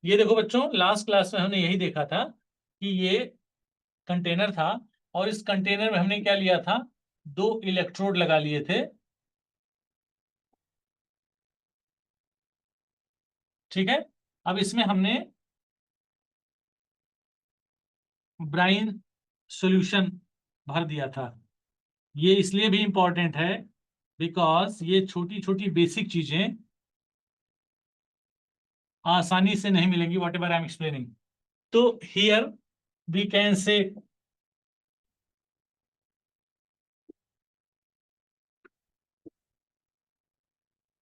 ये देखो बच्चों, लास्ट क्लास में हमने यही देखा था कि ये कंटेनर था और इस कंटेनर में हमने क्या लिया था, 2 इलेक्ट्रोड लगा लिए थे। ठीक है, अब इसमें हमने ब्राइन सॉल्यूशन भर दिया था। ये इसलिए भी इंपॉर्टेंट है बिकॉज ये छोटी छोटी बेसिक चीजें आसानी से नहीं मिलेंगी, what ever I am explaining. तो हियर वी कैन से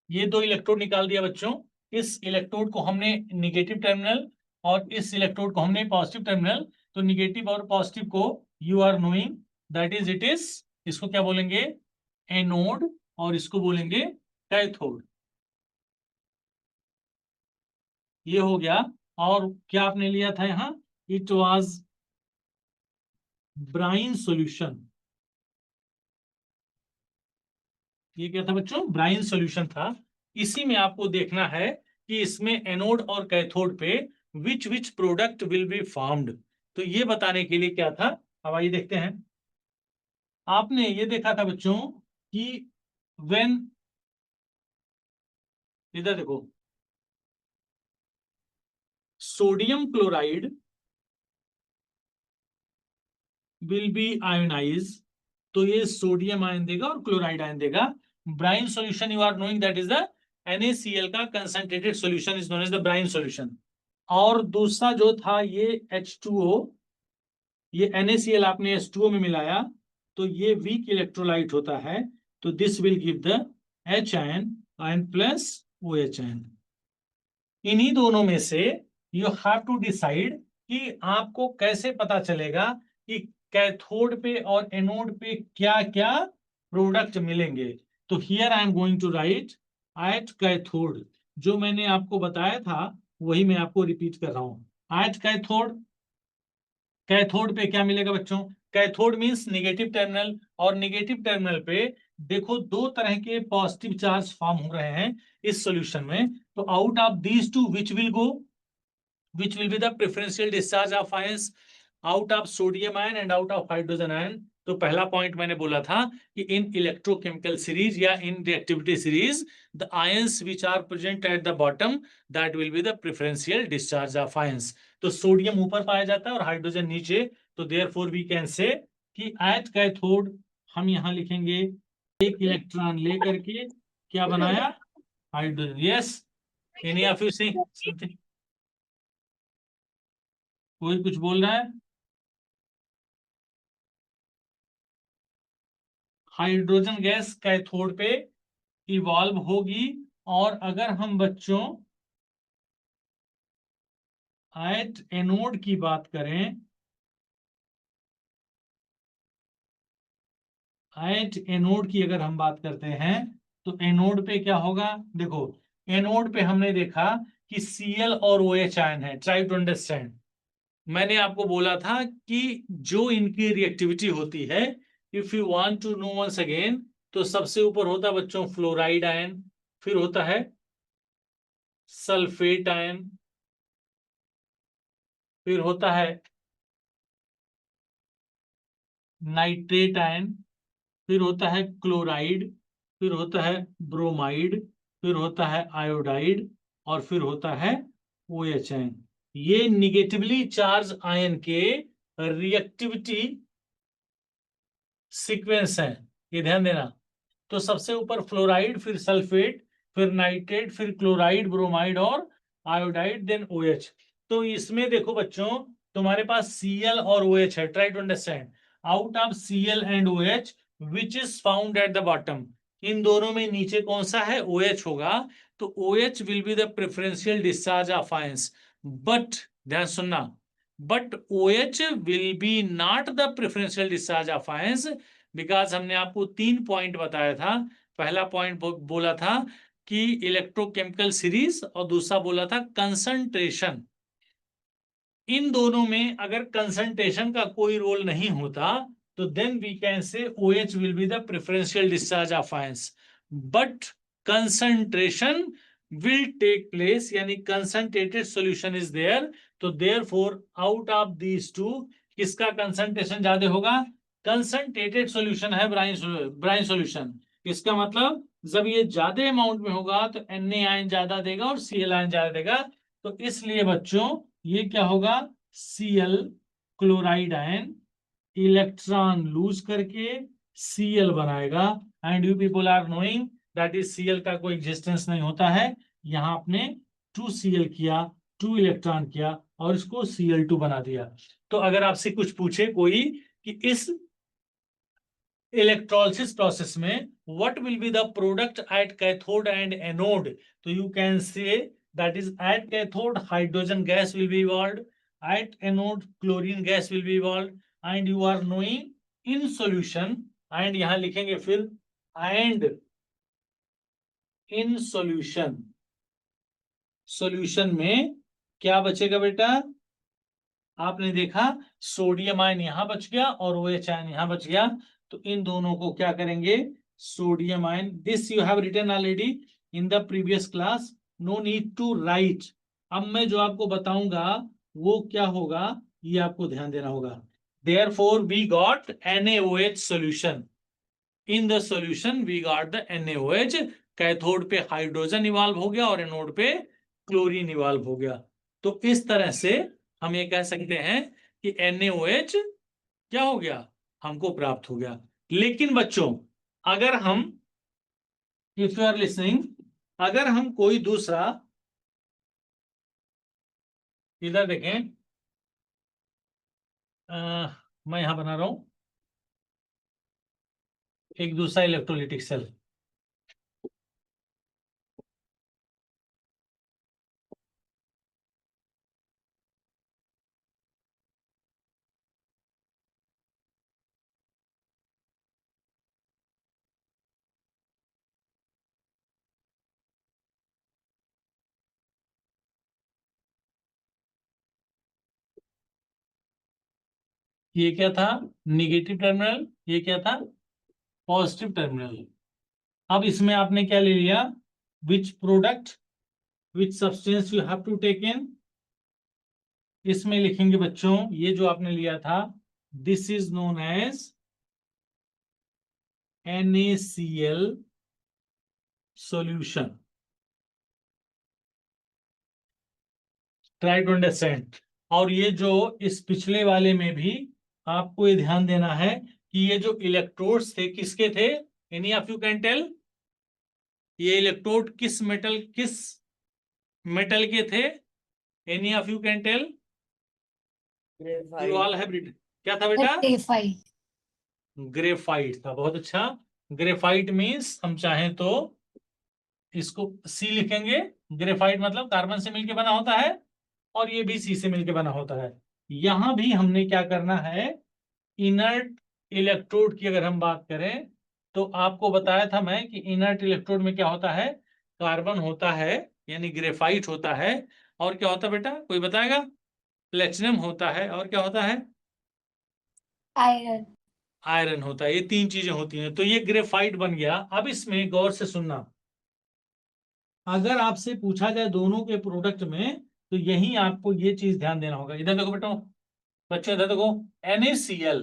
ये 2 इलेक्ट्रोड निकाल दिया बच्चों। इस इलेक्ट्रोड को हमने निगेटिव टर्मिनल और इस इलेक्ट्रोड को हमने पॉजिटिव टर्मिनल। तो निगेटिव और पॉजिटिव को you are knowing that is it is, इसको क्या बोलेंगे, एनोड, और इसको बोलेंगे कैथोड। ये हो गया। और क्या आपने लिया था यहां, इट वाज ब्राइन सॉल्यूशन। ये क्या था बच्चों, ब्राइन सॉल्यूशन था। इसी में आपको देखना है कि इसमें एनोड और कैथोड पे which product will be formed. तो ये बताने के लिए क्या था, अब आइए देखते हैं। आपने ये देखा था बच्चों कि व्हेन, इधर देखो, sodium chloride will be ionize, तो ये सोडियम आयन देगा और क्लोराइड आयन देगा। Brine solution you are knowing that is the NaCl का concentrated solution is known as the brine solution. और दूसरा जो था ये H2O, ये NaCl आपने H2O में मिलाया तो ये वीक इलेक्ट्रोलाइट होता है, तो this will give the H ion, ion plus OH ion. इन्हीं दोनों में से यू हैव टू डिसाइड कि आपको कैसे पता चलेगा कि कैथोड पे और एनोड पे क्या क्या प्रोडक्ट मिलेंगे। तो here I am going to write at cathode, जो मैंने आपको बताया था वही मैं आपको रिपीट कर रहा हूं। एट कैथोड, कैथोड पे क्या मिलेगा बच्चों, कैथोड मींस निगेटिव टर्मिनल, और निगेटिव टर्मिनल पे देखो 2 तरह के पॉजिटिव चार्ज फॉर्म हो रहे हैं इस सॉल्यूशन में। तो out of these to which will go, which will be the preferential discharge of ions out of sodium ion and out of hydrogen ion। तो पहला पॉइंट मैंने बोला था कि इन इलेक्ट्रोकेमिकल सीरीज या in reactivity series the ions which are present at the bottom that will be the preferential discharge of ions. तो sodium ऊपर पाया जाता है और हाइड्रोजन नीचे। तो देयरफॉर वी कैन से कि एट कैथोड हम यहां लिखेंगे एक इलेक्ट्रॉन लेकर के क्या बनाया, hydrogen. Yes, any of you see something, कोई कुछ बोल रहा है। हाइड्रोजन गैस कैथोड पे इवॉल्व होगी। और अगर हम बच्चों एट एनोड की बात करें, एट एनोड की अगर हम बात करते हैं तो एनोड पे क्या होगा, देखो एनोड पे हमने देखा कि Cl और OH आयन है। ट्राई टू अंडरस्टैंड, मैंने आपको बोला था कि जो इनकी रिएक्टिविटी होती है, if you want to know once again, तो सबसे ऊपर होता है बच्चों फ्लोराइड आयन, फिर होता है सल्फेट आयन, फिर होता है नाइट्रेट आयन, फिर होता है क्लोराइड, फिर होता है ब्रोमाइड, फिर होता है आयोडाइड, और फिर होता है OH आयन। ये निगेटिवली चार्ज आयन के रिएक्टिविटी सीक्वेंस है, ये ध्यान देना। तो सबसे ऊपर फ्लोराइड, फिर सल्फेट, फिर नाइट्रेट, फिर क्लोराइड, ब्रोमाइड और आयोडाइड, देन OH। तो इसमें देखो बच्चों तुम्हारे पास Cl और OH है। Try to understand, out of Cl and OH which is found at the bottom, इन दोनों में नीचे कौन सा है, OH होगा। तो OH will be the preferential discharge of ions, but ध्यान सुनना, but OH will B not the preferential discharge of ions, because हमने आपको 3 पॉइंट बताया था। पहला पॉइंट बोला था कि इलेक्ट्रोकेमिकल सीरीज, और दूसरा बोला था कंसंट्रेशन। इन दोनों में अगर कंसंट्रेशन का कोई रोल नहीं होता तो then we can say OH will be the preferential discharge of ions, but concentration will take place, यानी concentrated solution is there, तो therefore out of these two किसका कंसंट्रेशन ज्यादा होगा? कंसंट्रेटेड सॉल्यूशन है ब्राइन सॉल्यूशन। इसका मतलब जब ये ज्यादा अमाउंट में होगा तो Na आयन ज्यादा देगा और Cl आयन ज्यादा देगा, तो इसलिए बच्चों ये क्या होगा? Cl chloride ion electron lose करके Cl बनाएगा, and you people are knowing that is Cl का कोई एग्जिस्टेंस नहीं होता है। यहाँ आपने 2Cl किया, 2 इलेक्ट्रॉन किया और इसको Cl2 बना दिया। तो अगर आपसे कुछ पूछे कोई कि इस इलेक्ट्रोलिसिस प्रोसेस में what will be the product at cathode and anode, तो you can say that is at cathode hydrogen gas will be evolved, at anode chlorine gas will be evolved, and you are knowing in solution, and यहां लिखेंगे फिर and in solution. Solution में क्या बचेगा बेटा? आपने देखा सोडियम आयन यहां बच गया और OH आयन यहां बच गया, तो इन दोनों को क्या करेंगे? Sodium ion, this you have written already in the previous class, no need to write. अब मैं जो आपको बताऊंगा वो क्या होगा ये आपको ध्यान देना होगा। Therefore we got NaOH solution, in the solution we got the NaOH, cathode पे हाइड्रोजन इवॉल्व हो गया और एनोड पे क्लोरीन इवॉल्व हो गया। तो इस तरह से हम ये कह सकते हैं कि NaOH क्या हो गया? हमको प्राप्त हो गया। लेकिन बच्चों अगर हम, इफ यू आर लिसनिंग, अगर हम कोई दूसरा, इधर देखें, मैं यहां बना रहा हूं एक दूसरा इलेक्ट्रोलिटिक सेल। ये क्या था? निगेटिव टर्मिनल, ये क्या था? Positive terminal. अब इसमें आपने क्या ले लिया? Which product, which substance you have to take in, इसमें लिखेंगे बच्चों ये जो आपने लिया था, this is known as NaCl solution. Try to understand. और ये जो इस पिछले वाले में भी आपको ये ध्यान देना है कि ये जो इलेक्ट्रोड्स थे किसके थे? Any of you can tell, ये इलेक्ट्रोड किस मेटल के थे? Any of you can tell? You all have written, क्या था बेटा? ग्रेफाइट। ग्रेफाइट था, बहुत अच्छा। ग्रेफाइट मीन्स हम चाहें तो इसको सी लिखेंगे। ग्रेफाइट मतलब कार्बन से मिलके बना होता है और ये भी सी से मिलके बना होता है। यहां भी हमने क्या करना है? इनर्ट इलेक्ट्रोड की अगर हम बात करें तो आपको बताया था मैं कि इनर्ट इलेक्ट्रोड में क्या होता है? कार्बन होता है, यानी ग्रेफाइट होता है, और क्या होता है बेटा, कोई बताएगा? प्लेटिनम होता है, और क्या होता है? आयरन। आयरन होता है। ये 3 चीजें होती हैं, तो ये ग्रेफाइट बन गया। अब इसमें गौर से सुनना, अगर आपसे पूछा जाए दोनों के प्रोडक्ट में तो यही आपको ये चीज ध्यान देना होगा। इधर देखो बेटा, बच्चों इधर देखो, NaCl,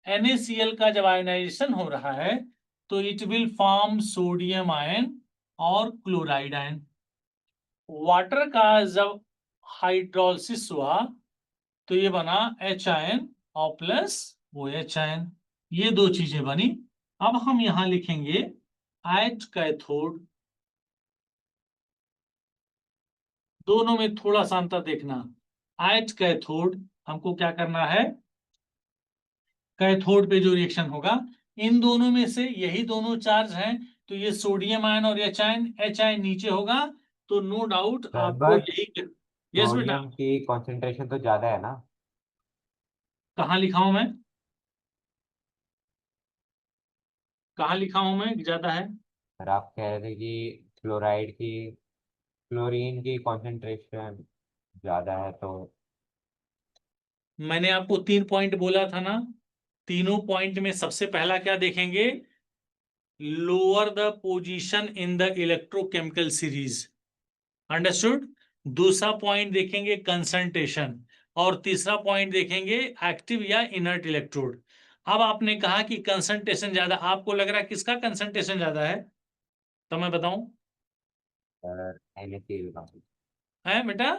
NaCl का जब आयनाइजेशन हो रहा है तो it will form sodium ion और क्लोराइड आयन। वाटर का जब हाइड्रोलिसिस हुआ तो ये बना H आयन और प्लस OH आयन, ये 2 चीजें बनी। अब हम यहां लिखेंगे एट कैथोड, दोनों में थोड़ा सा अंतर देखना। एट कैथोड हमको क्या करना है? कैथोड पे जो रिएक्शन होगा इन दोनों में से यही दोनों चार्ज हैं, तो ये सोडियम आयन और H आयन नीचे होगा, तो नो डाउट सर आपको बट यही। यस बेटा, सोडियम की कंसंट्रेशन तो ज्यादा है ना? कहाँ लिखा हूं मैं? कहाँ लिखा हूं मैं ज्यादा है? सर आप कह रहे थे कि क्लोरीन की कंसंट्रेशन ज्यादा है तो। मैंने आपको 3 पॉइंट बोला था ना, तीनों पॉइंट में सबसे पहला क्या देखेंगे? Lower the position in the electrochemical series. Understood. दूसरा पॉइंट देखेंगे कंसंट्रेशन, और तीसरा पॉइंट देखेंगे एक्टिव या इनर्ट इलेक्ट्रोड। अब आपने कहा कि कंसंट्रेशन ज्यादा, आपको लग रहा है किसका कंसंट्रेशन ज्यादा है? तो मैं बताऊं, सर NaCl का। है बेटा?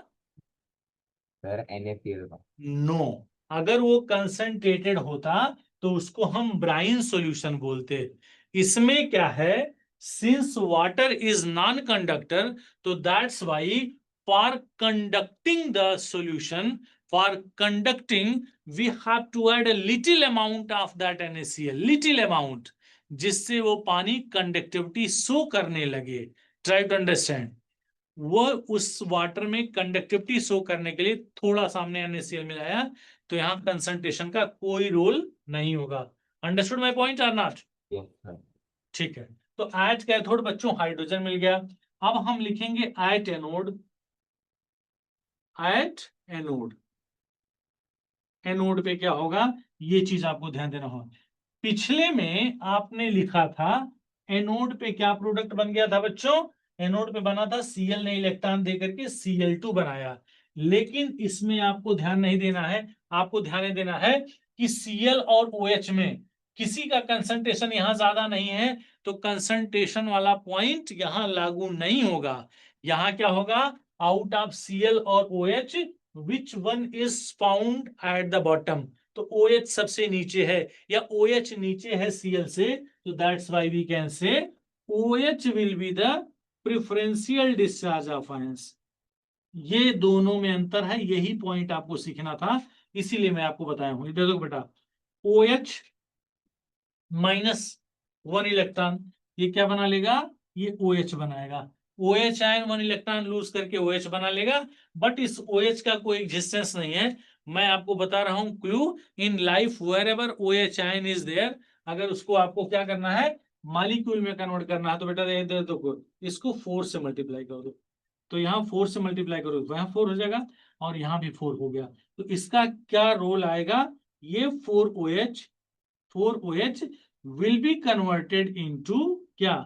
सर NaCl का। नो, अगर वो कंसंट्रेटेड होता तो उसको हम ब्राइन सॉल्यूशन बोलते। इसमें क्या है, since water is non conductor, तो that's why for conducting the solution, for conducting we have to add a little amount of that NaCl, little amount, जिससे वो पानी कंडक्टिविटी शो करने लगे। Try to understand. वो उस वाटर में conductivity show करने के लिए थोड़ा सा हमने NaCl मिलाया, तो यहाँ कंसंट्रेशन का कोई रोल नहीं होगा। Understood my point or not? Yes sir. ठीक है। तो एट कैथोड बच्चों हाइड्रोजन मिल गया। अब हम लिखेंगे at anode, at anode. Anode पे क्या होगा, ये चीज आपको ध्यान देना होगा। पिछले में आपने लिखा था एनोड पे क्या प्रोडक्ट बन गया था बच्चों? एनोड पे बना था Cl ने इलेक्ट्रॉन देकर के Cl2 बनाया। लेकिन इसमें आपको ध्यान नहीं देना है, आपको ध्यान देना है कि Cl और OH में किसी का कंसंट्रेशन यहां ज्यादा नहीं है, तो कंसंट्रेशन वाला पॉइंट यहां लागू नहीं होगा। यहां क्या होगा, आउट ऑफ Cl और OH which one is found at the bottom, तो OH सबसे नीचे है या OH नीचे है Cl से, तो that's why we can say OH will be the preferential discharge of ions. ये दोनों में अंतर है, यही पॉइंट आपको सीखना था, इसीलिए मैं आपको बताया हूं। इधर देखो बेटा, OH माइनस 1 इलेक्ट्रॉन, ये क्या बना लेगा, ये OH बनाएगा। OH आयन 1 इलेक्ट्रॉन लूज करके OH बना लेगा, बट इस OH का कोई एग्जिस्टेंस नहीं है। मैं आपको बता रहा हूं clue, in life wherever OH ion is there, अगर उसको आपको क्या करना है, मालिक्यूल में कन्वर्ट करना है, तो बेटा इधर देखो, इसको 4 से मल्टीप्लाई कर दो, तो यहाँ 4 से मल्टीप्लाई करो तो यहाँ 4 हो जाएगा, और यहाँ भी 4 हो गया। तो इसका क्या रोल आएगा, ये 4OH will be converted into क्या,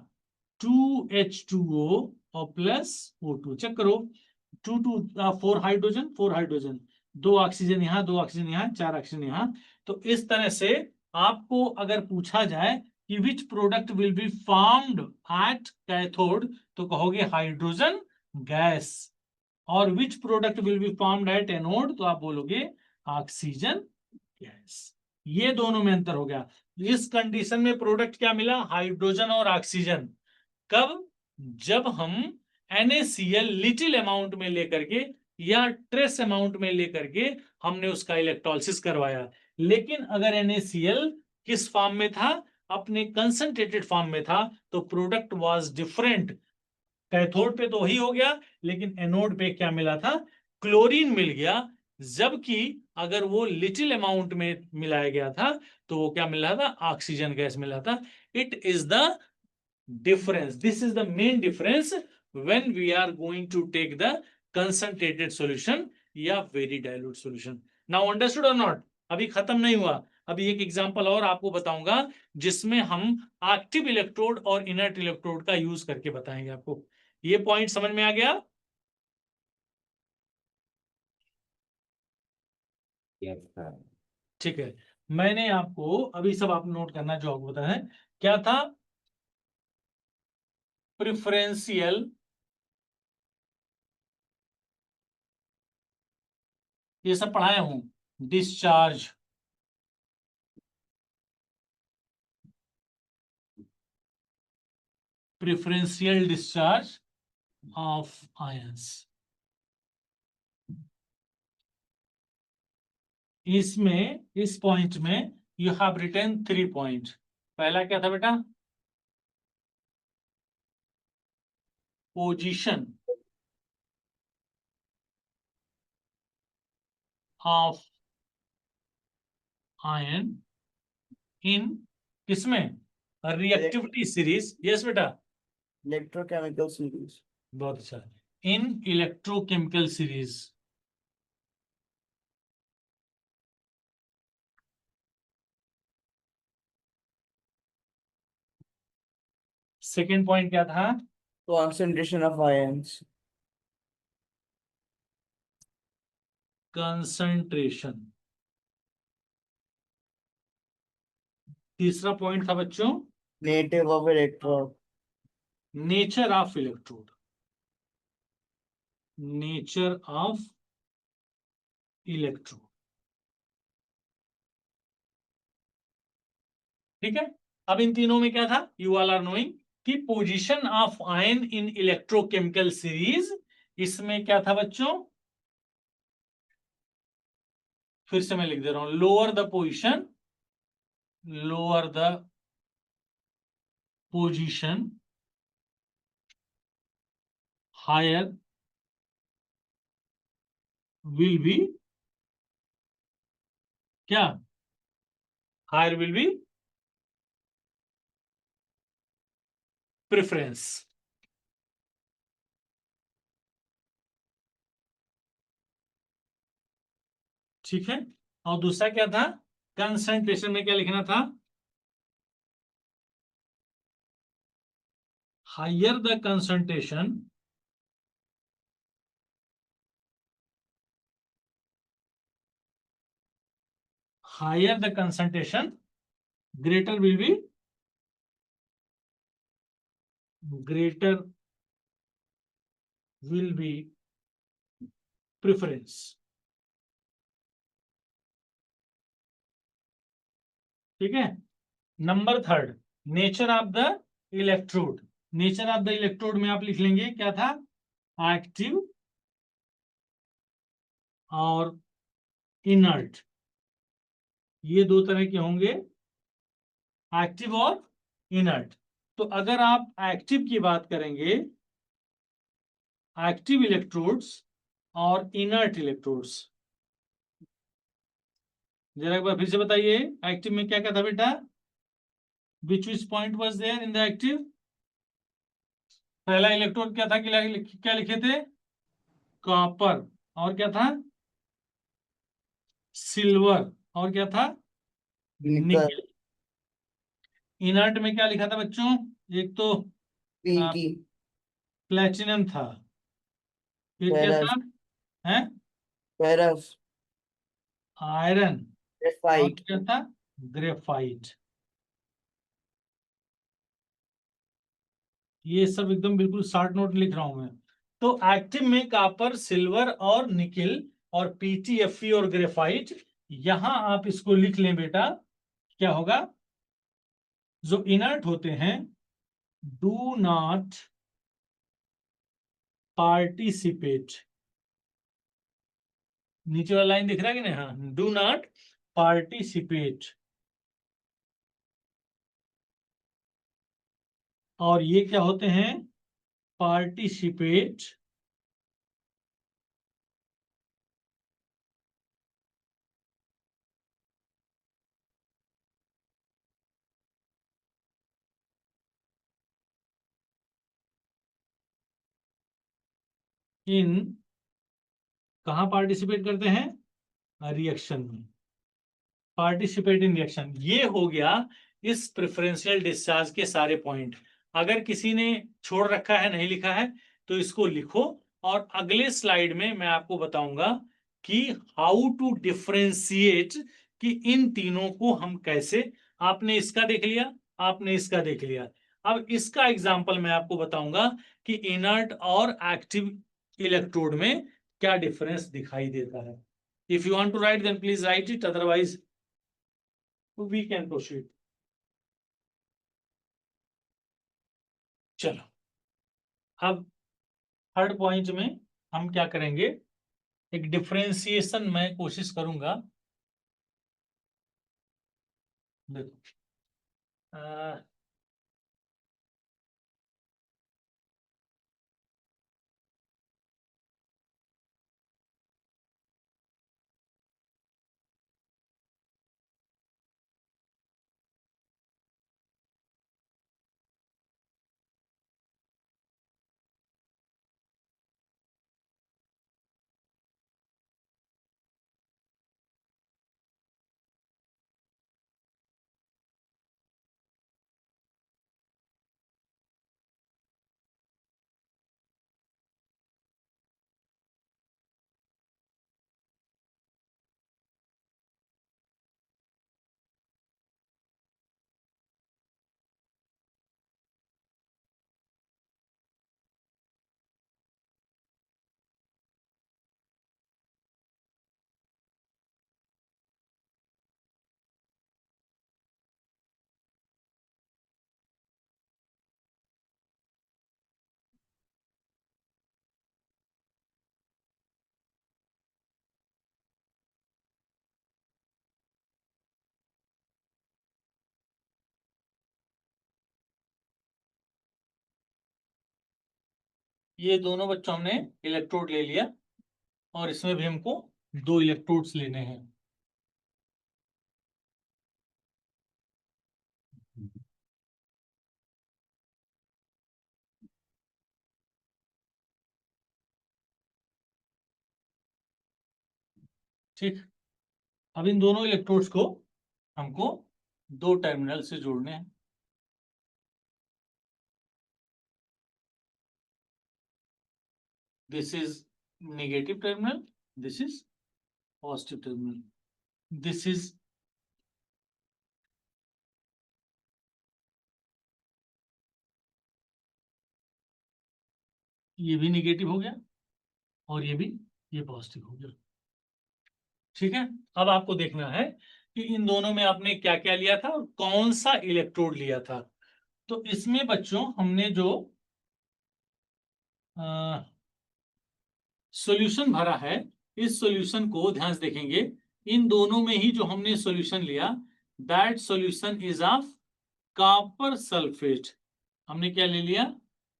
2H2O और प्लस O2। चेक करो, 4 हाइड्रोजन, 4 हाइड्रोजन, 2 ऑक्सीजन यहाँ, 2 ऑक्सीजन यहाँ, 4 ऑक्सीजन यहाँ। तो इस तरह से आपको अगर पूछा जाए कि which product will be formed at cathode, तो कहोगे हाइड्रोजन गैस, और which product will be formed at anode, तो आप बोलोगे ऑक्सीजन गैस। ये दोनों में अंतर हो गया। इस कंडीशन में प्रोडक्ट क्या मिला, हाइड्रोजन और ऑक्सीजन। कब, जब हम NaCl लिटिल अमाउंट में लेकर के या ट्रेस अमाउंट में लेकर के हमने उसका इलेक्ट्रोलिसिस करवाया। लेकिन अगर NaCl किस फॉर्म में था, अपने कंसंट्रेटेड फॉर्म में था, तो प्रोडक्ट वाज डिफरेंट। कैथोड पे तो वही हो गया, लेकिन एनोड पे क्या मिला था, क्लोरीन मिल गया। जबकि अगर वो लिटिल अमाउंट में मिलाया गया था, तो वो क्या मिला था, ऑक्सीजन गैस मिला था। It is the difference, this is the main difference when we are going to take the concentrated solution या very dilute solution. Now understood or not? अभी खत्म नहीं हुआ, अभी एक एग्जांपल और आपको बताऊंगा जिसमें हम एक्टिव इलेक्ट्रोड और इनर्ट इलेक्ट्रोड का यूज करके बताएंगे आपको। ये पॉइंट समझ में आ गया? Yes sir. ठीक है। मैंने आपको अभी सब आप नोट करना जो आपको बताया है, क्या था, प्रिफरेंशियल ये सब पढ़ाया हूं, discharge, preferential discharge of ions. इसमें इस पॉइंट में यू हैव रिटन 3 पॉइंट। पहला क्या था बेटा, पोजीशन ऑफ आयन इन, किसमें, रिएक्टिविटी सीरीज। यस बेटा, इलेक्ट्रोकेमिकल सीरीज। बहुत अच्छा, इन इलेक्ट्रोकेमिकल सीरीज। सेकेंड पॉइंट क्या था, concentration of ions कंसंट्रेशन। तीसरा पॉइंट था बच्चों Native of electrode. Nature of electrode. Nature of electrode, ठीक है। अब इन तीनों में क्या था, यू ऑल आर नोइंग कि position of ion in electrochemical series, इसमें क्या था बच्चों, फिर से मैं लिख दे रहा हूं, lower the position, lower the position, higher will be क्या, हायर विल बी प्रेफरेंस। ठीक है। और दूसरा क्या था, कंसंट्रेशन में क्या लिखना था, higher the concentration, higher the concentration, greater will be, greater will be preference। ठीक है। Number third, nature of the electrode. Nature of the electrode में आप लिख लेंगे क्या था, एक्टिव और इनर्ट, ये दो तरह के होंगे, एक्टिव और इनर्ट। तो अगर आप एक्टिव की बात करेंगे, एक्टिव इलेक्ट्रोड्स और इनर्ट इलेक्ट्रोड्स, जरा एक बार फिर से बताइए, एक्टिव में क्या क्या था बेटा, which point was there in the active, पहला इलेक्ट्रोड क्या था, क्या लिखे थे, कॉपर, और क्या था, सिल्वर, और क्या था, Nickel. निकल। इनर्ट में क्या लिखा था बच्चों, एक तो Pinky. प्लेटिनम था, फिर क्या Ferrous. था, है Ferrous. आयरन, और Graphite. क्या था, ग्रेफाइट। ये सब एकदम बिल्कुल शॉर्ट नोट लिख रहा हूं मैं। तो एक्टिव में कॉपर, सिल्वर और निकिल, और पीटीएफई और ग्रेफाइट, यहां आप इसको लिख लें बेटा, क्या होगा, जो इनर्ट होते हैं, डू नॉट पार्टिसिपेट, नीचे वाला लाइन दिख रहा है कि नहीं, हाँ, डू नॉट पार्टिसिपेट। और ये क्या होते हैं, पार्टिसिपेट इन, कहाँ पार्टिसिपेट करते हैं, रिएक्शन में, पार्टिसिपेट इन रिएक्शन। ये हो गया इस प्रेफरेंशियल डिस्चार्ज के सारे पॉइंट। अगर किसी ने छोड़ रखा है, नहीं लिखा है, तो इसको लिखो, और अगले स्लाइड में मैं आपको बताऊंगा कि हाउ टू डिफरेंशिएट, कि इन तीनों को हम कैसे, आपने इसका देख लिया, आपने इसका देख लिया, अब इसका एग्जांपल मैं आपको बताऊंगा कि इनर्ट और एक्टिव इलेक्ट्रोड में क्या डिफरेंस दिखाई देता है। If you want to write then please write it, otherwise we can proceed। चलो, अब थर्ड पॉइंट में हम क्या करेंगे, एक डिफरेंशिएशन मैं कोशिश करूंगा। देखो, ये दोनों बच्चों हमने इलेक्ट्रोड ले लिया और इसमें भी हमको 2 इलेक्ट्रोड्स लेने हैं। ठीक, अब इन दोनों इलेक्ट्रोड्स को हमको 2 टर्मिनल से जोड़ने हैं। This is negative terminal, this is positive terminal, this is ये भी नेगेटिव हो गया और ये पॉजिटिव हो गया। ठीक है, अब आपको देखना है कि इन दोनों में आपने क्या क्या लिया था और कौन सा इलेक्ट्रोड लिया था। तो इसमें बच्चों हमने जो सॉल्यूशन भरा है, इस सॉल्यूशन को ध्यान से देखेंगे, इन दोनों में ही जो हमने सॉल्यूशन लिया, that solution is of copper sulphate. हमने क्या ले लिया,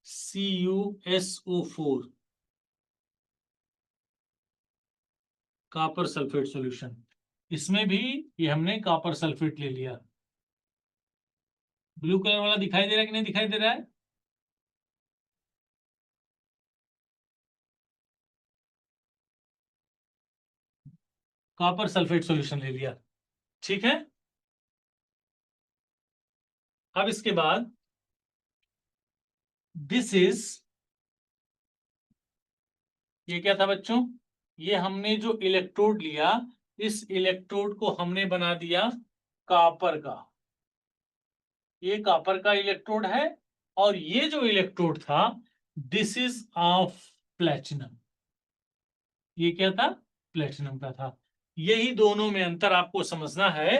CuSO4, कॉपर सल्फेट सॉल्यूशन। इसमें भी ये हमने कॉपर सल्फेट ले लिया। ब्लू कलर वाला दिखाई दे रहा है कि नहीं दिखाई दे रहा है? कॉपर सल्फेट सॉल्यूशन ले लिया। ठीक है, अब इसके बाद दिस इज, ये क्या था बच्चों, ये हमने जो इलेक्ट्रोड लिया, इस इलेक्ट्रोड को हमने बना दिया कॉपर का। ये कॉपर का इलेक्ट्रोड है और ये जो इलेक्ट्रोड था, दिस इज ऑफ प्लेटिनम। ये क्या था, प्लेटिनम का था। यही दोनों में अंतर आपको समझना है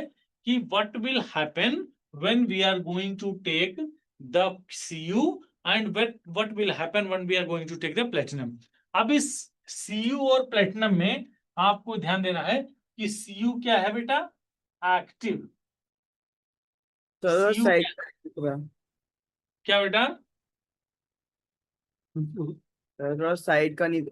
कि what will happen when we are going to take the Cu and what will happen when we are going to take the platinum. अब इस Cu और प्लेटिनम में आपको ध्यान देना है कि Cu क्या है बेटा, एक्टिव। सर Cu साइड क्या बेटा, थोड़ा साइड का नहीं,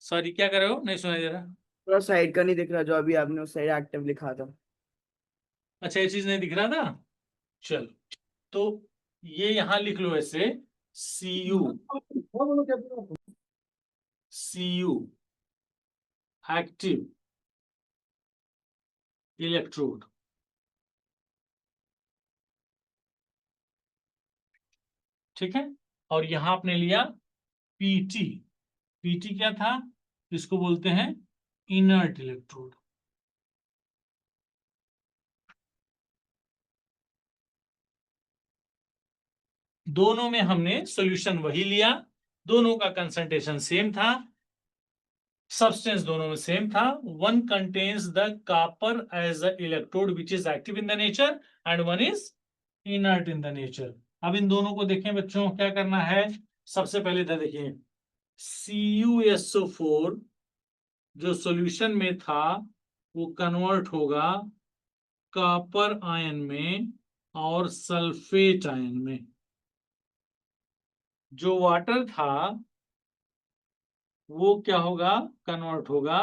सॉरी क्या कर रहे हो, नहीं सुनाई दे रहा। थोड़ा साइड का नहीं दिख रहा, जो अभी आपने उस साइड एक्टिव लिखा था। अच्छा, ये चीज नहीं दिख रहा था, चल तो ये यहां लिख लो ऐसे, Cu एक्टिव इलेक्ट्रोड। ठीक है, और यहां आपने लिया Pt। Pt क्या था, इसको बोलते हैं इनर्ट इलेक्ट्रोड। दोनों में हमने सॉल्यूशन वही लिया, दोनों का कंसंट्रेशन सेम था, सब्सटेंस दोनों में सेम था। One contains the copper as a electrode which is active in the nature and one is inert in the nature. अब इन दोनों को देखें बच्चों, क्या करना है, सबसे पहले था देखिए CuSO4 जो सॉल्यूशन में था वो कन्वर्ट होगा कॉपर आयन में और सल्फेट आयन में। जो वाटर था वो क्या होगा, कन्वर्ट होगा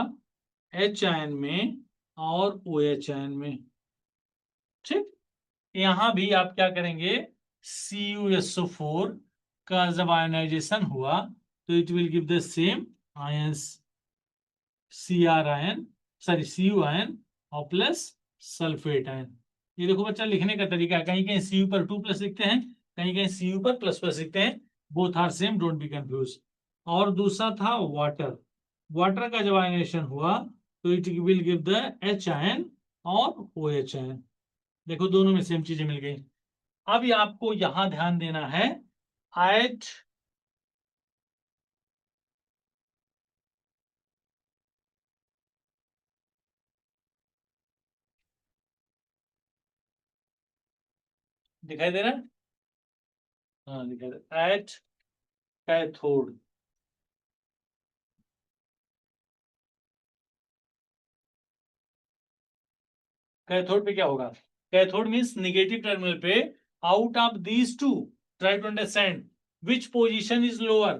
H आयन में और OH आयन में। ठीक, यहां भी आप क्या करेंगे, CuSO4 का जब आयनाइजेशन हुआ तो it will give the same ions, Cr ion, sorry Cu ion और प्लस सल्फेट आयन। ये देखो बच्चा लिखने का तरीका है, कहीं कहीं Cu पर 2+ लिखते हैं, कहीं कहीं Cu पर प्लस लिखते हैं, both are same, don't be confuse. और दूसरा था वाटर, वाटर का जब आयनाइजेशन हुआ तो it will give the H ion और OH आयन। देखो दोनों में सेम चीजें मिल गई। अब ये आपको यहां ध्यान देना है, एट दिखाई दे रहा है, हाँ दिखाई दे रहा है, एट कैथोड। कैथोड पे क्या होगा, कैथोड मींस निगेटिव टर्मिनल पे out of these two try to understand which position is lower,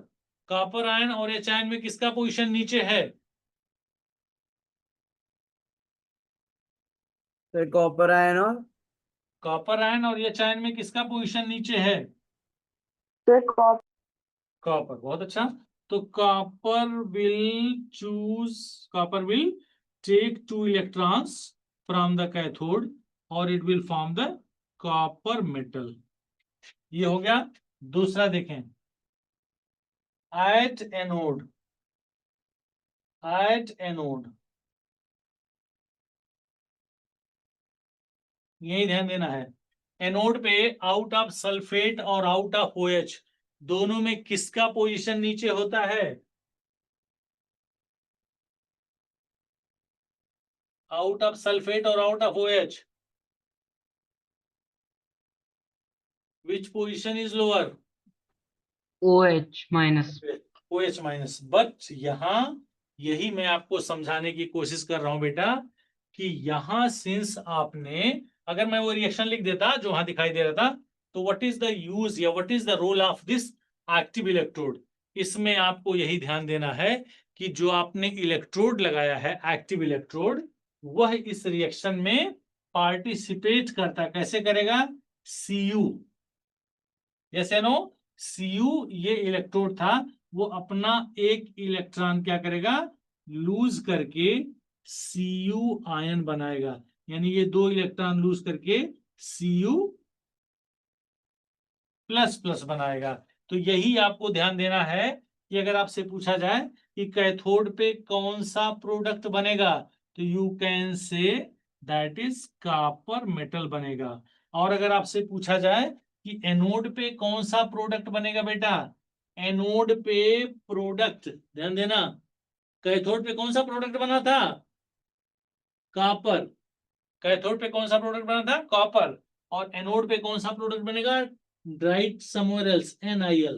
copper ion और एच आयन में किसका पोजीशन नीचे है? सर कॉपर आयन और कॉपर आयन और एच आयन में किसका पोजीशन नीचे है? Sir copper copper. बहुत अच्छा। तो copper will take 2 electrons from the cathode और it will form the copper metal. ये हो गया। दूसरा देखें, एट एनोड, यही ध्यान देना है। एनोड पे आउट ऑफ सल्फेट और आउट ऑफ OH दोनों में किसका पोजीशन नीचे होता है? आउट ऑफ सल्फेट और out of OH, which position is lower? OH minus. OH minus. But यहां यही मैं आपको समझाने की कोशिश कर रहा हूं बेटा कि यहां सिंस आपने, अगर मैं वो रिएक्शन लिख देता जो वहां दिखाई दे रहा था, तो व्हाट इज द यूज या what is the role of this active electrode, इसमें आपको यही ध्यान देना है कि जो आपने इलेक्ट्रोड लगाया है, एक्टिव इलेक्ट्रोड, वह इस रिएक्शन में पार्टिसिपेट करता। कैसे करेगा? Cu, यस या नो? Cu ये इलेक्ट्रोड था, वो अपना एक इलेक्ट्रॉन क्या करेगा? लूज करके Cu आयन बनाएगा, यानी ये 2 इलेक्ट्रॉन लूज करके Cu प्लस प्लस बनाएगा। तो यही आपको ध्यान देना है कि अगर आपसे पूछा जाए कि कैथोड पे कौन सा प्रोडक्ट बनेगा, तो you can say that is copper metal बनेगा। और अगर आपसे पूछा जाए कि एनोड पे कौन सा प्रोडक्ट बनेगा बेटा, एनोड पे प्रोडक्ट, ध्यान देना, कैथोड पे कौन सा प्रोडक्ट बना था? कॉपर। कैथोड पे कौन सा प्रोडक्ट बना था? कॉपर। और एनोड पे कौन सा प्रोडक्ट बनेगा? राइट समवेयर एल्स, NiL,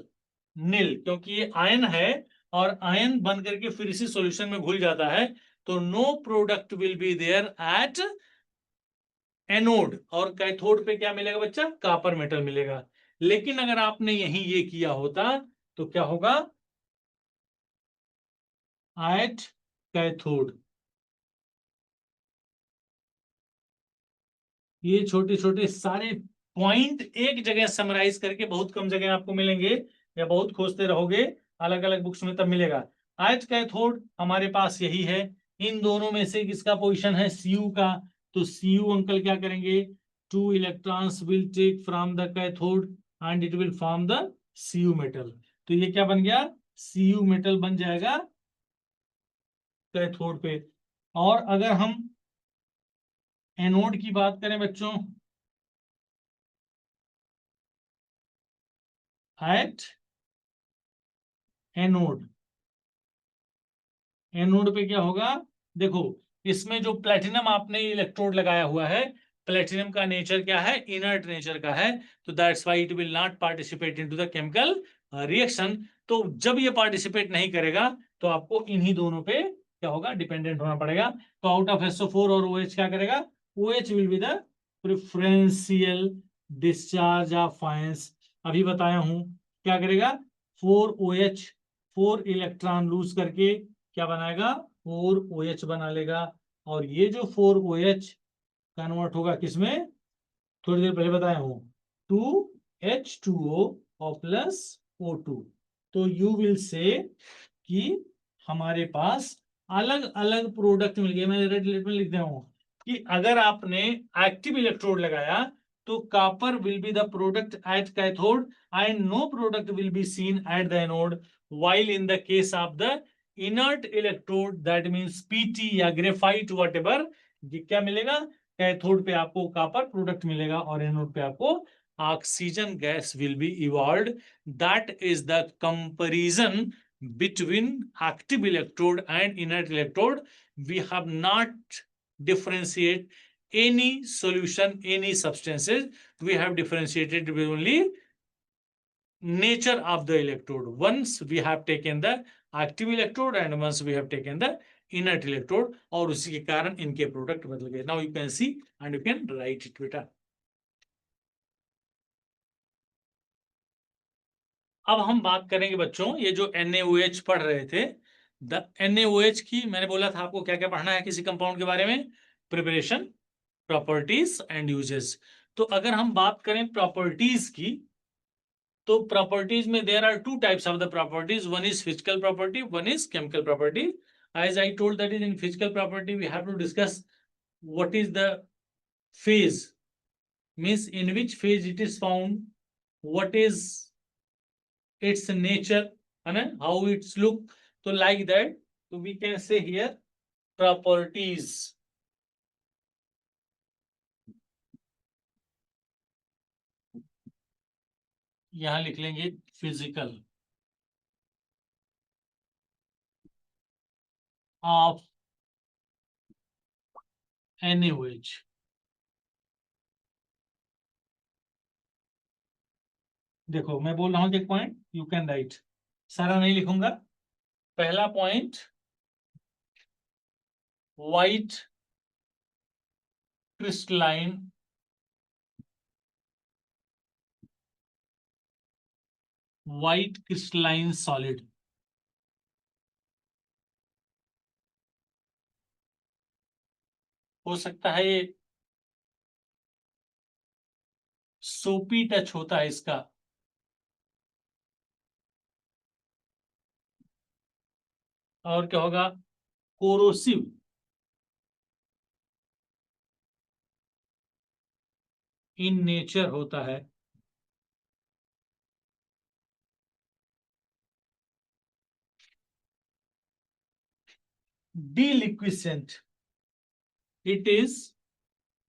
नील, क्योंकि ये आयन है और आयन बन करके फिर इसी सॉल्यूशन में घुल जाता है, तो no product will be there at anode. और कैथोड पे क्या मिलेगा बच्चा? कॉपर मेटल मिलेगा। लेकिन अगर आपने यही ये किया होता तो क्या होगा? एट कैथोड, ये छोटे छोटे सारे पॉइंट एक जगह समराइज करके, बहुत कम जगह आपको मिलेंगे या बहुत खोजते रहोगे अलग अलग बुक्स में तब मिलेगा। एट कैथोड हमारे पास यही है। इन दोनों में से किसका पोजीशन है? Cu का। तो Cu अंकल क्या करेंगे? 2 electrons will take from the cathode and it will form the Cu metal. तो ये क्या बन गया? Cu मेटल बन जाएगा कैथोड पे। और अगर हम एनोड की बात करें बच्चों, एट एनोड, एनोड पे क्या होगा? देखो, इसमें जो प्लेटिनम आपने इलेक्ट्रोड लगाया हुआ है, प्लेटिनम का नेचर क्या है? इनर्ट नेचर का है। तो that's why it will not participate into the chemical reaction. तो जब ये पार्टिसिपेट नहीं करेगा तो आपको इन्हीं दोनों पे क्या होगा? डिपेंडेंट होना पड़ेगा। तो आउट ऑफ SO4 और OH क्या करेगा? OH will be the preferential discharge of ions. अभी बताया हूं क्या करेगा? 4OH, 4 इलेक्ट्रॉन लूज करके क्या बनाएगा? 4OH बना लेगा। और ये जो 4OH कन्वर्ट होगा किसमें? थोड़ी देर पहले बताया हूं, 2H2O और प्लस O2। तो यू विल से कि हमारे पास अलग अलग प्रोडक्ट मिल गए। मैं रेड लेट में लिख दिया हूं कि अगर आपने एक्टिव इलेक्ट्रोड लगाया तो copper will be the product at cathode and no product will be seen at the anode, while in the case of the inert electrode that means PT या ग्रेफाइट whatever, ये क्या मिलेगा? Cathode पे आपको copper product मिलेगा और anode पे आपको oxygen gas will be evolved. That is the comparison between active electrode and inert electrode. We have not differentiate any solution, any substances. We have differentiated with only nature of the electrode. Once we have taken the active electrode and once we have taken the inert electrode, और उसी के कारण इनके product बदल गए। Now you can see and you can write it बेटा। अब हम बात करेंगे बच्चों, ये जो NaOH पढ़ रहे थे, द NaOH की मैंने बोला था आपको क्या क्या पढ़ना है किसी कंपाउंड के बारे में, प्रिपरेशन, प्रॉपर्टीज एंड यूजेस। तो अगर हम बात करें प्रॉपर्टीज की, तो प्रॉपर्टीज में there are two types of the properties, one is physical property, one is chemical property. As I told that is in physical property we have to discuss what is the phase, means in which phase it is found, what is its nature, and how it's look. So like that, so we can say here properties. यहां लिख लेंगे physical of NaOH। देखो मैं बोल रहा हूं एक point, you can write, सारा नहीं लिखूंगा। पहला पॉइंट, व्हाइट क्रिस्टलाइन सॉलिड। हो सकता है ये सोपी टच होता है इसका, और क्या होगा, कोरोसिव इन नेचर होता है। Deliquescent, it is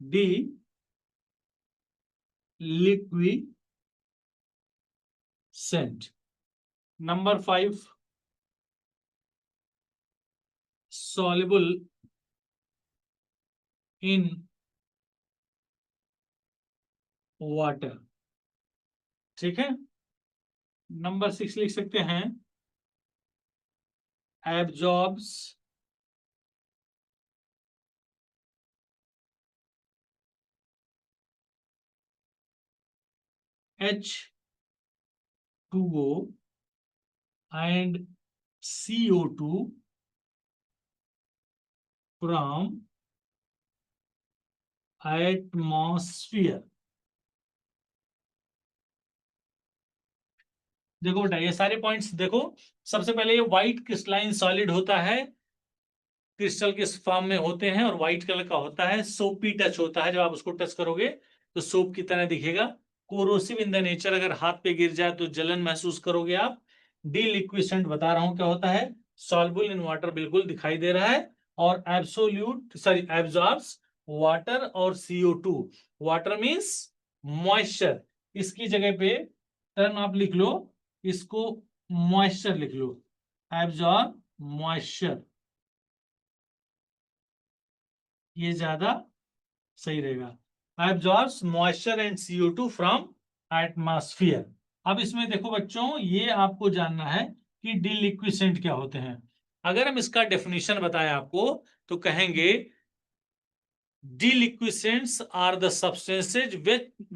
deliquescent। Number 5, soluble in water। ठीक है। नंबर 6 लिख सकते हैं, absorbs H2O and CO2 from atmosphere। देखो बेटा ये सारे पॉइंट्स देखो, सबसे पहले ये व्हाइट क्रिस्टलाइन सॉलिड होता है, क्रिस्टल के फॉर्म में होते हैं और व्हाइट कलर का होता है, सोपी टच होता है, जब आप उसको टच करोगे तो सोप की तरह दिखेगा। कोरोसिव इन द नेचर, अगर हाथ पे गिर जाए तो जलन महसूस करोगे आप। डीलिक्विसेंट बता रहा हूं क्या होता है, सॉल्युबल इन वाटर बिल्कुल दिखाई दे रहा है, और एब्जॉर्ब्स वाटर और CO2। वाटर मींस मॉइस्चर, इसकी जगह पे टर्म आप लिख लो, इसको मॉइस्चर लिख लो, एब्जॉर्ब मॉइस्चर, ये ज्यादा सही रहेगा। Absorbs moisture and CO2 from atmosphere. अब इसमें देखो बच्चों, ये आपको जानना है कि डीलिक्विसेंट क्या होते हैं। अगर हम इसका डेफिनेशन बताएं आपको तो कहेंगे deliquescents are the substances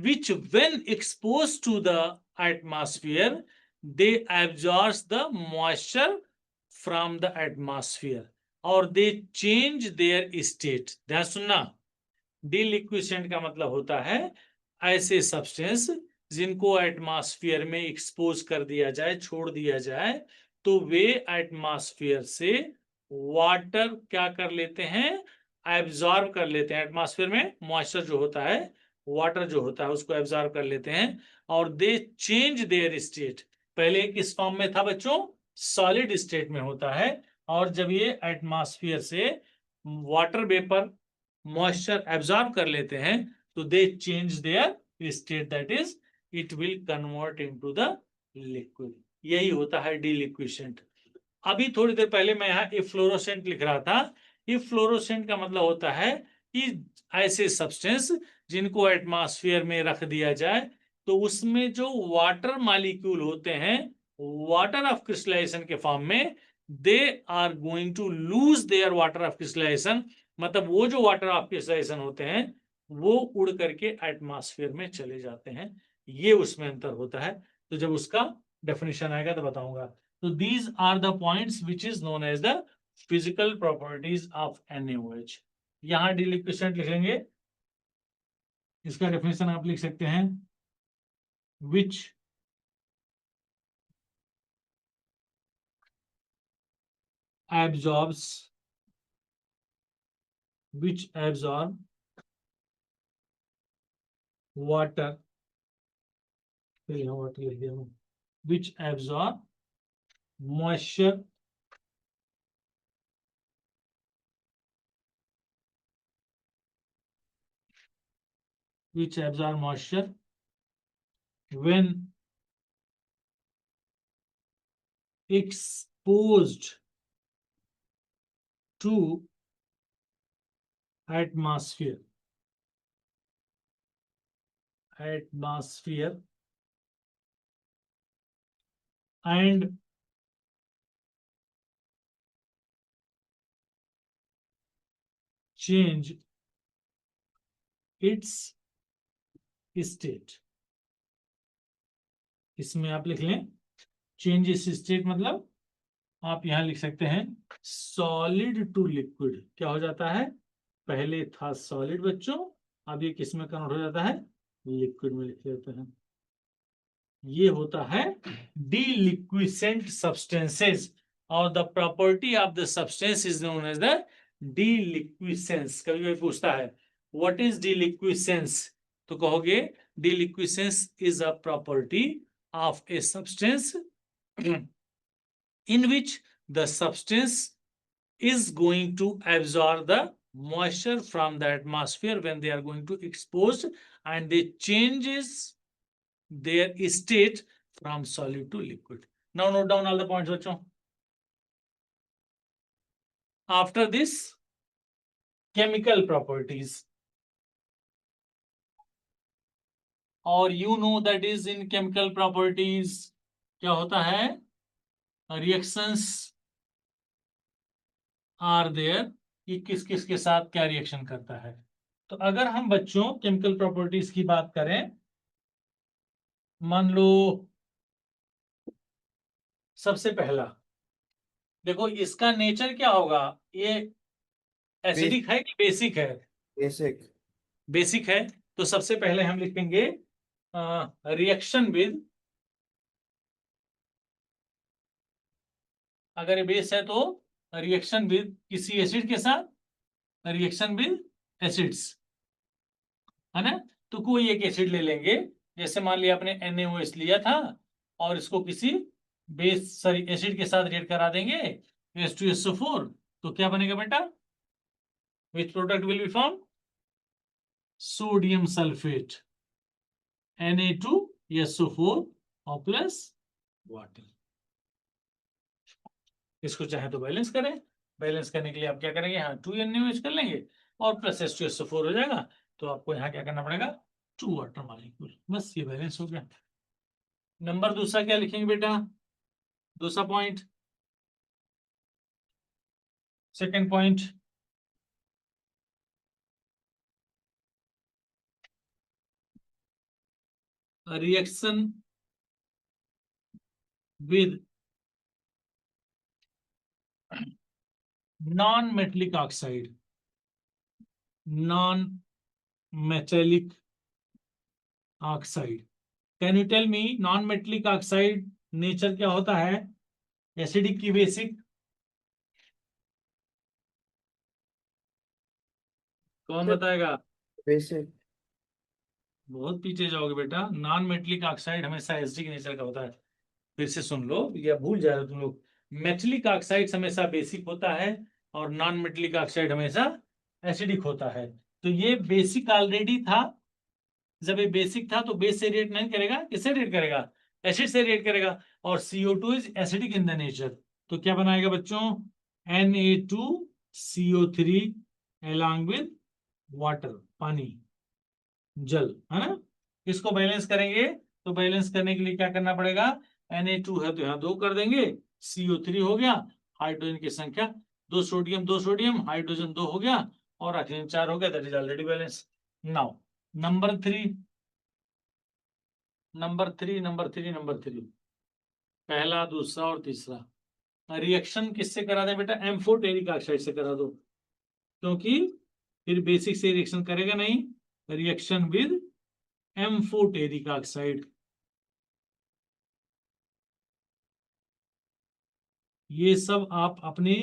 which when exposed to the atmosphere they absorbs the moisture from the atmosphere और they change their state। ध्यान सुनना, डीलिक्विसेंट का मतलब होता है ऐसे सब्सटेंस जिनको एटमॉस्फेयर में एक्सपोज कर दिया जाए, छोड़ दिया जाए, तो वे एटमॉस्फेयर से वाटर क्या कर लेते हैं, एब्जॉर्ब कर लेते हैं। एटमॉस्फेयर में मॉइस्चर जो होता है, वाटर जो होता है, उसको एब्जॉर्ब कर लेते हैं, और दे चेंज देयर स्टेट। पहले किस फॉर्म में था बच्चों, सॉलिड स्टेट में होता है, और जब ये एटमॉस्फेयर से वाटर वेपर मॉइस्चर एब्जॉर्ब कर लेते हैं तो दे change their state, that is it will convert into the liquid. यही होता है डीलिक्विसेंट। अभी थोड़ी देर पहले मैं यहाँ इफ्लोरोसेंट लिख रहा था। इफ्लोरोसेंट का मतलब होता है कि ऐसे सब्सटेंस जिनको एटमॉस्फेयर में रख दिया जाए तो उसमें जो वाटर मॉलिक्यूल होते हैं, वाटर ऑफ क्रिस्टलाइजेशन के फॉर्म में, they are going to lose their water of crystallization. मतलब वो जो वाटर ऑफ क्रिस्टलाइजेशन होते हैं वो उड़ करके एटमॉस्फेयर में चले जाते हैं, ये उसमें अंतर होता है। तो जब उसका डेफिनेशन आएगा तो बताऊंगा। तो these are the points which is known as the physical properties of NaOH। यहां डिलिक्विसेंट लिखेंगे, इसका डेफिनेशन आप लिख सकते हैं विच absorbs water, which absorb moisture when exposed to atmosphere and change its state। इसमें आप लिख लें चेंज इस स्टेट, मतलब आप यहां लिख सकते हैं सॉलिड टू लिक्विड। क्या हो जाता है, पहले था सॉलिड बच्चों, अब ये किस में कन्वर्ट हो जाता है, लिक्विड में लिख देते हैं। ये होता है डिलिक्विसेंट सब्सटेंसेस, और the property of the substance is known as the deliquescence. कभी कभी पूछता है व्हाट इज डिलिक्विसेंस, तो कहोगे deliquescence is a property of a substance in which the substance is going to absorb the moisture from the atmosphere when they are going to exposed, and they changes their state from solid to liquid. Now note down all the points बच्चों। After this, chemical properties, और you know that is in chemical properties क्या होता है, reactions are there, कि किस किस के साथ क्या रिएक्शन करता है। तो अगर हम बच्चों केमिकल प्रॉपर्टीज की बात करें, मान लो सबसे पहला देखो इसका नेचर क्या होगा, ये एसिडिक है कि बेसिक है, बेसिक बेसिक है। तो सबसे पहले हम लिखेंगे रिएक्शन विद, अगर ये बेस है तो रिएक्शन विद किसी एसिड के साथ, रिएक्शन विद एसिड्स, है ना। तो कोई एक एसिड ले लेंगे, जैसे मान लिया आपने NaOH लिया था और इसको किसी बेस सॉरी एसिड के साथ रिएक्ट करा देंगे H2SO4, तो क्या बनेगा बेटा, which product will B form, sodium sulphate Na2SO4 और प्लस वाटर। इसको चाहे तो बैलेंस करें, बैलेंस करने के लिए आप क्या करेंगे, यहाँ 2NaOH कर लेंगे और प्लस H2SO4 हो जाएगा। तो आपको यहाँ क्या करना पड़ेगा, 2 वाटर मॉलिक्यूल, बस ये बैलेंस हो गया। नंबर दूसरा क्या लिखेंगे बेटा, दूसरा point, second point, reaction with non metallic oxide, non metallic oxide. Can you tell me non metallic oxide nature क्या होता है, एसिडिक की बेसिक, कौन बताएगा, बेसिक बहुत पीछे जाओगे बेटा। नॉन मेटेलिक ऑक्साइड हमेशा एसिडिक नेचर का होता है। फिर से सुन लो या भूल जा रहे हो तुम लोग, मेटेलिक ऑक्साइड हमेशा बेसिक होता है और नॉन मेटेलिक ऑक्साइड हमेशा एसिडिक होता है। तो ये बेसिक ऑलरेडी था, जब ये बेसिक था तो बेस से रिएक्ट नहीं करेगा, किससे रिएक्ट करेगा, एसिड से रिएक्ट करेगा, और CO2 is acidic in the nature. तो क्या बनाएगा बच्चों, Na2CO3 along with वाटर, पानी, जल, है ना। इसको बैलेंस करेंगे, तो बैलेंस करने के लिए क्या करना पड़ेगा, Na2 है तो यहाँ 2 कर देंगे, CO3 हो गया, हाइड्रोजन की संख्या 2 सोडियम 2 सोडियम, हाइड्रोजन 2 हो गया और ऑक्सीजन 4 हो गया, that is already balance. Now number 3, पहला, दूसरा और तीसरा। रिएक्शन किससे करा दे बेटा? M4 टेरिक ऑक्साइड से करा दो, क्योंकि फिर बेसिक से रिएक्शन करेगा नहीं। रिएक्शन विद M4 टेरिक ऑक्साइड। ये सब आप अपने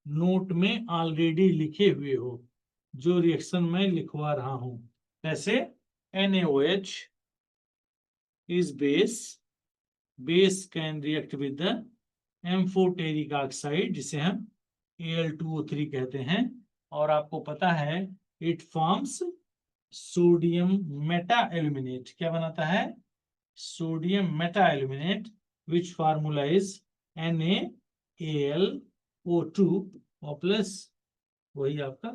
नोट में ऑलरेडी लिखे हुए हो, जो रिएक्शन मैं लिखवा रहा हूं। जैसे NaOH is base can react with the M4 टेरिक ऑक्साइड, जिसे हम Al2O3 कहते हैं। और आपको पता है it forms sodium meta aluminate. क्या बनाता है? Sodium meta aluminate, which formula is NaAlO2 और प्लस वही आपका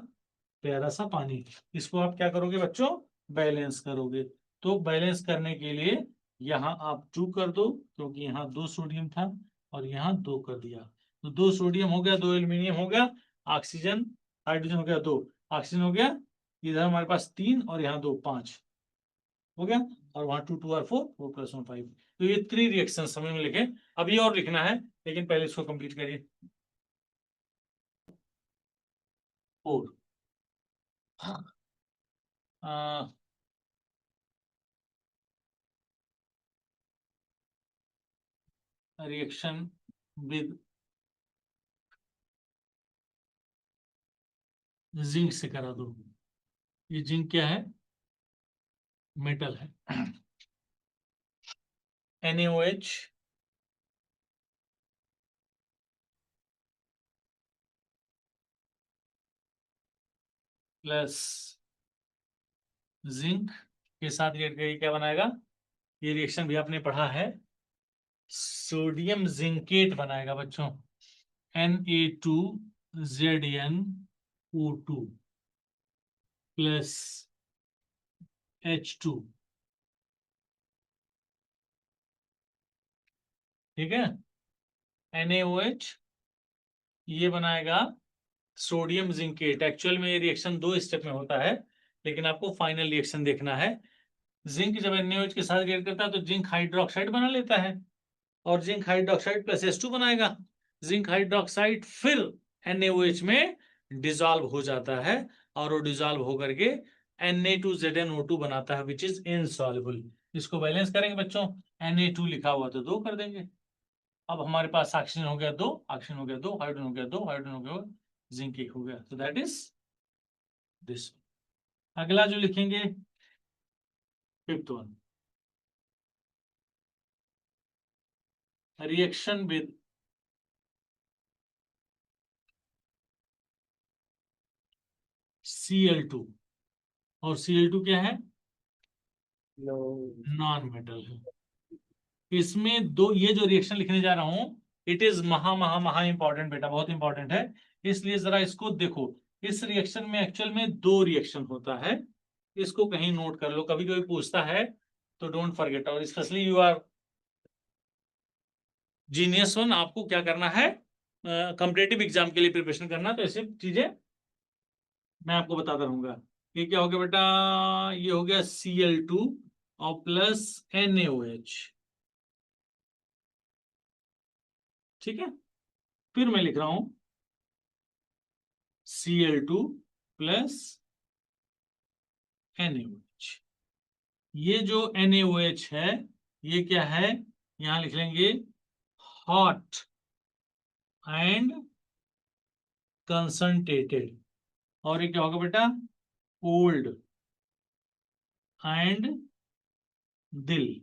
प्यारा सा पानी। इसको आप क्या करोगे बच्चों? बैलेंस करोगे। तो बैलेंस करने के लिए यहाँ आप 2 कर दो, क्योंकि यहाँ 2 सोडियम था और यहाँ 2 कर दिया। तो 2 सोडियम हो गया, 2 एल्यूमिनियम हो गया, ऑक्सीजन हाइड्रोजन हो गया 2, ऑक्सीजन हो गया, इधर हमारे पास 3 और यहाँ 2, 5 हो गया। और वहां 2 2 और 4 4 + 1 5। तो ये 3 रिएक्शन समय में लिखे। अभी और लिखना है, लेकिन पहले इसको कंप्लीट करिए। 4 रिएक्शन विद जिंक से करा दो। ये जिंक क्या है? मेटल है। NaOH प्लस जिंक के साथ रिएक्ट करके क्या बनाएगा? ये रिएक्शन भी आपने पढ़ा है, सोडियम जिंकेट बनाएगा बच्चों। Na2ZnO2 plus H2। ठीक है? NaOH ये बनाएगा सोडियम जिंकेट। एक्चुअल में ये रिएक्शन 2 स्टेप में होता है, लेकिन आपको फाइनल रिएक्शन देखना है। जिंक जब NaOH के साथ रिएक्ट करता है तो जिंक हाइड्रोक्साइड बना लेता है, और जिंक हाइड्रोक्साइड प्लस H2 बनाएगा। जिंक हाइड्रोक्साइड फिर NaOH में डिसॉल्व हो जाता है, और वो डिसॉल्व होकर के Na2ZnO2 बनाता है, विच इज इनसॉल्युबल। इसको बैलेंस करेंगे बच्चों, Na2 लिखा हुआ तो 2 कर देंगे। अब हमारे पास ऑक्सीजन हो गया 2, ऑक्सीजन हो गया 2, हाइड्रोजन हो गया 2, हाइड्रोजन हो गया, जिंक 1 हो गया। तो दैट इज दिस। अगला जो लिखेंगे 5th one, reaction with Cl2। और Cl2 क्या है? नॉन मेटल है। इसमें दो, ये जो रिएक्शन लिखने जा रहा हूं, इट इज महा इंपॉर्टेंट बेटा, बहुत इंपॉर्टेंट है। इसलिए जरा इसको देखो। इस रिएक्शन में एक्चुअल में 2 रिएक्शन होता है। इसको कहीं नोट कर लो, कभी कभी पूछता है तो डोंट फॉरगेट। और specially you are genius one, आपको क्या करना है? कॉम्पिटिटिव एग्जाम के लिए प्रिपरेशन करना। तो ऐसी चीजें मैं आपको बताता रहूंगा। ये क्या हो गया बेटा? ये हो गया Cl2 और प्लस NaOH। ठीक है? फिर मैं लिख रहा हूं Cl2 प्लस NaOH। ये जो NaOH है, ये क्या है? यहां लिख लेंगे हॉट एंड कंसंट्रेटेड। और ये क्या होगा बेटा? कोल्ड एंड दिल,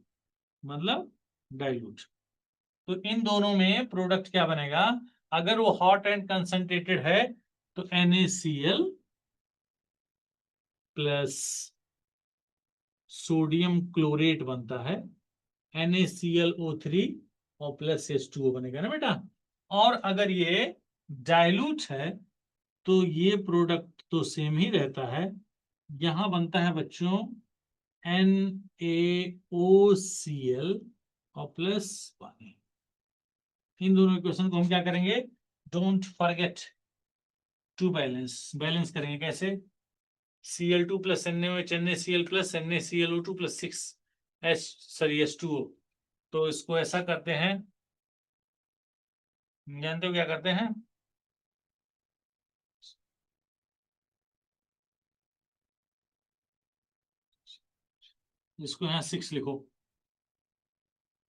मतलब डाइल्यूट। तो इन दोनों में प्रोडक्ट क्या बनेगा? अगर वो हॉट एंड कंसंट्रेटेड है तो NaCl प्लस सोडियम क्लोरेट बनता है, NaClO3 और प्लस H2O बनेगा ना बेटा। और अगर ये डाइल्यूट है तो ये प्रोडक्ट तो सेम ही रहता है। यहां बनता है बच्चों NaOCl और प्लस पानी। इन दोनों इक्वेशन को हम क्या करेंगे? डोंट फॉरगेट टू बैलेंस करेंगे। कैसे? Cl2 plus NaOH, NaCl plus NaClO2 plus 6 H2O। तो इसको ऐसा करते हैं, जानते हो क्या करते हैं? इसको यहाँ 6 लिखो,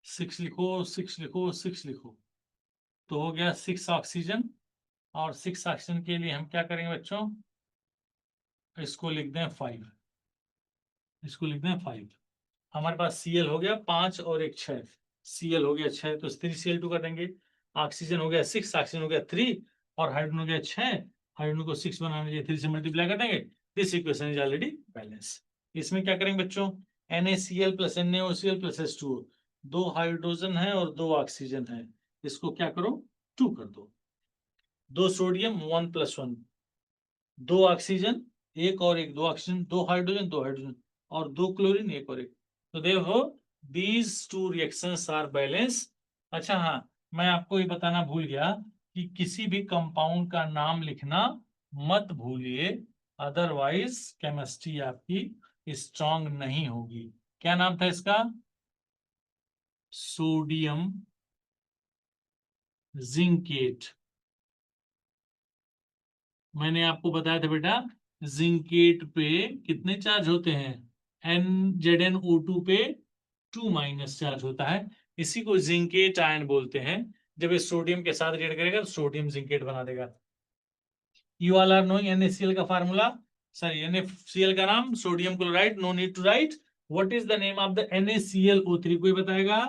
6 लिखो, 6 लिखो, 6 लिखो, तो हो गया 6 ऑक्सीजन। और 6 ऑक्सीजन के लिए हम क्या करेंगे बच्चों? इसको लिख दें 5, इसको लिख दें 5। हमारे पास Cl हो गया 5 और एक 6, Cl हो गया 6, तो 3Cl2 कर देंगे। ऑक्सीजन हो गया 6, ऑक्सीजन हो गया 3, और हाइड्रोजन हो गया 6। हाइड्रोजन को 6 बनाने के लिए 3 से मल्टीप्लाई कर देंगे। This equation is already balance. इसमें क्या करेंगे बच्चों? NaCl plus NaOCl plus H2O, 2 hydrogen है और 2 ऑक्सीजन है, इसको क्या करो? 2 कर दो। 2 सोडियम 1 + 1, 2 ऑक्सीजन, एक और एक, 2 ऑक्सीजन, 2 हाइड्रोजन, 2 हाइड्रोजन, और 2 क्लोरीन, एक और एक। तो देखो these two reactions are balanced। अच्छा हाँ, मैं आपको ये बताना भूल गया कि किसी भी कंपाउंड का नाम लिखना मत भूलिए, अदरवाइज केमिस्ट्री आपकी स्ट्रांग नहीं होगी। क्या नाम था इसका? Sodium zincate. मैंने आपको बताया था बेटा, जिंकेट पे कितने चार्ज होते हैं? ZnO2 पे 2- चार्ज होता है, इसी को जिंकेट आयन बोलते हैं। जब ये सोडियम के साथ रिएक्ट करेगा तो सोडियम जिंकेट बना देगा। You all are knowing NaCl का फार्मूला, सॉरी NaCl का नाम sodium chloride, no need to write. What is the name of the NaClO3? कोई बताएगा?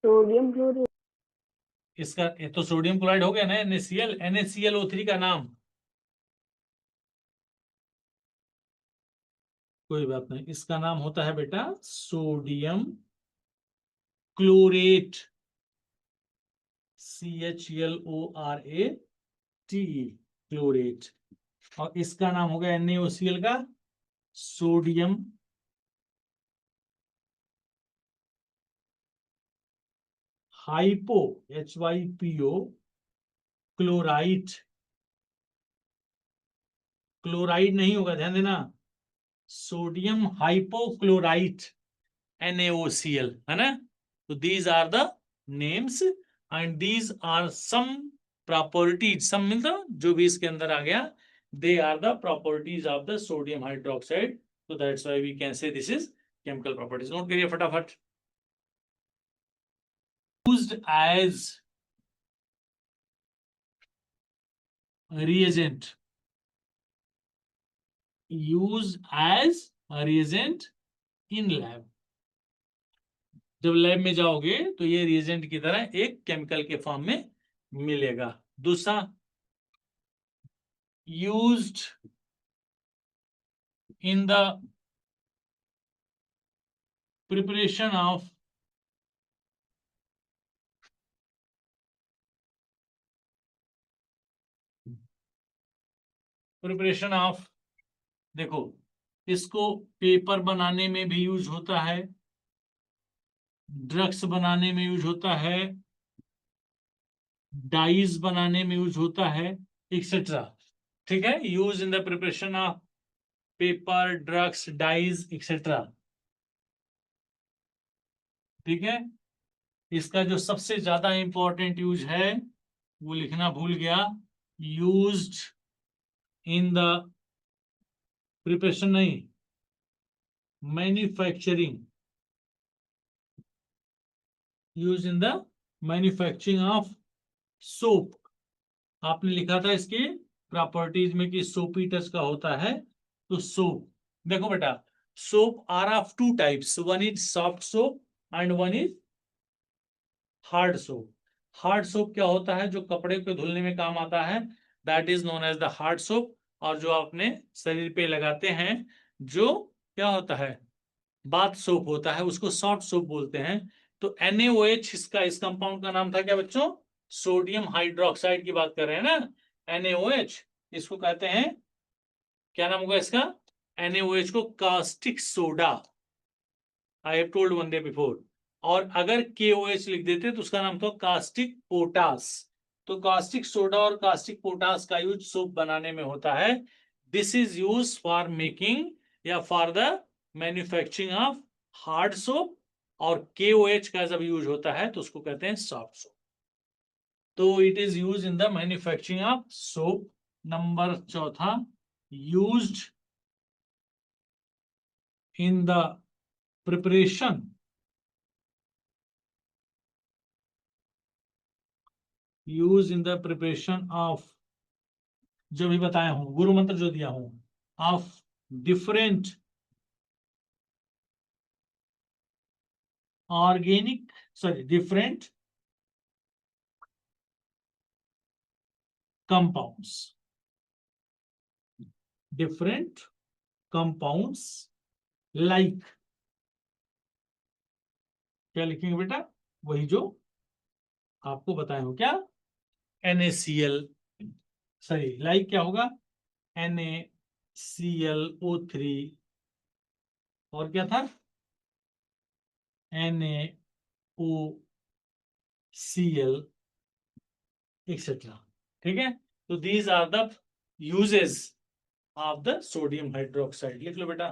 Sodium chloride. इसका ये तो सोडियम क्लोराइड हो गया ना NaCl, NaClO3 का नाम? कोई बात नहीं, इसका नाम होता है बेटा सोडियम क्लोरेट, CHLORATE, क्लोरेट। और इसका नाम हो गया NaOCl का sodium hypo, HYPO chloride. Chloride नहीं होगा, ध्यान देना, सोडियम हाइपोक्लोराइट NaOCl, है ना? तो these are the names and these are some properties, some मतलब जो भी इसके अंदर आ गया, they are the properties of the sodium hydroxide. तो that's why we can say this is chemical properties. Note करिए फटाफट। Used as reagent, used as a reagent in lab। जब लैब में जाओगे तो ये रिएजेंट की तरह एक केमिकल के फॉर्म में मिलेगा। दूसरा, used in the preparation of देखो, इसको पेपर बनाने में भी यूज होता है, ड्रग्स बनाने में यूज होता है, डाइज बनाने में यूज होता है, एक्सेट्रा। ठीक है, use in the preparation of paper, drugs, dyes, etcetera. ठीक है, इसका जो सबसे ज्यादा इंपॉर्टेंट यूज है वो लिखना भूल गया, यूज्ड इन द प्रिपरेशन नहीं, manufacturing, use in the manufacturing of soap. आपने लिखा था इसके प्रॉपर्टीज में कि सोपी टच का होता है, तो सोप, देखो बेटा, soap are of 2 types, one is soft soap and one is hard soap. Hard soap क्या होता है? जो कपड़े को धुलने में काम आता है, that is known as the hard soap. और जो अपने शरीर पे लगाते हैं, जो क्या होता है, बाथ सोप होता है, उसको सॉफ्ट सोप बोलते हैं। तो NaOH इसका, इस कंपाउंड का नाम था क्या बच्चों? सोडियम हाइड्रोक्साइड की बात कर रहे हैं ना, NaOH। इसको कहते हैं, क्या नाम होगा इसका? NaOH को caustic soda, I have told one day before. और अगर KOH लिख देते तो उसका नाम था कास्टिक पोटास। तो कास्टिक सोडा और कास्टिक पोटास का यूज सोप बनाने में होता है। This is use for making या for the manufacturing of hard soap और KOH का जब यूज होता है तो उसको कहते हैं सॉफ्ट सोप। तो it is use in the manufacturing of soap. Number चौथा, used in the preparation of, जो भी बताया हूं, गुरु मंत्र जो दिया हूं, of different organic, sorry, different compounds, different compounds like, क्या लिखेंगे बेटा, वही जो आपको बताया हो, क्या, NaCl, सॉरी, लाइक क्या होगा, NaClO3, और क्या था, NaOCl, एक्सेट्रा। ठीक है, तो these are the uses of the sodium hydroxide. लिख लो बेटा।